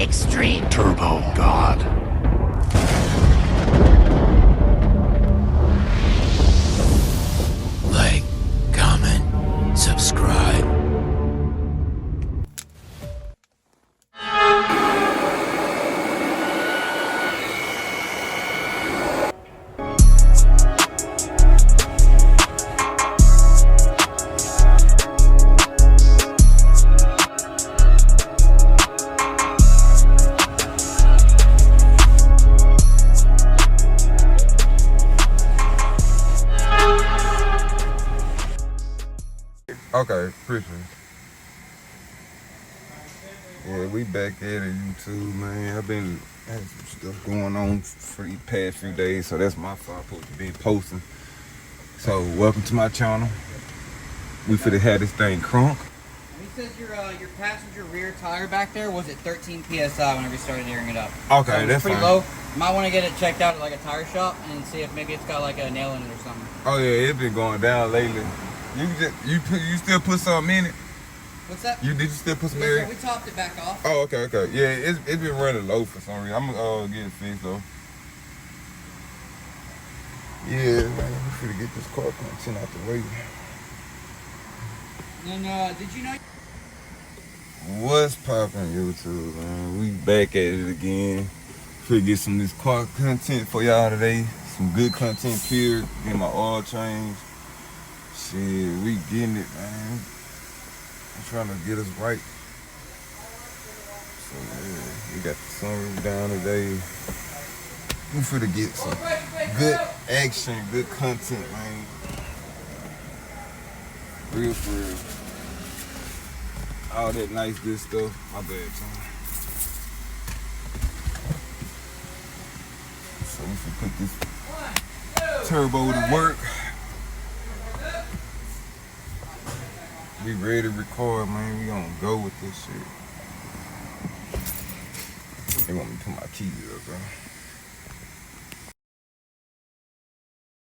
Extreme Turbo God. Like, comment, subscribe. Okay, appreciate it. Yeah, we back at it, YouTube, man. I've been had some stuff going on for these past few days, so that's my fault. I'm supposed to be posting. So, welcome to my channel. We finna have this thing crunk. He says your passenger rear tire back there was at 13 psi whenever you started airing it up. Okay, so that's pretty fine. low. You might want to get it checked out at like a tire shop and see if maybe it's got like a nail in it or something. Oh yeah, it's been going down lately. You still put something in it? What's that? Did you still put some Yeah, air? so we topped it back off. Oh, okay. Yeah, it's been running low for some reason. I'm gonna get it fixed though. Yeah, man, we finna get this car content out the way. And did you know? What's poppin', YouTube, man? We back at it again. Finna get some of this car content for y'all today. Some good content, period. Get my oil changed. Shit, we getting it, man. I'm trying to get us right. So yeah, we got the sunroof down today. We finna get some good action, good content, man. Real for real. All that nice good stuff. My bad, Tom. So we can put this turbo to work. We ready to record, man. We gonna go with this shit. They want me to put my keys up, bro.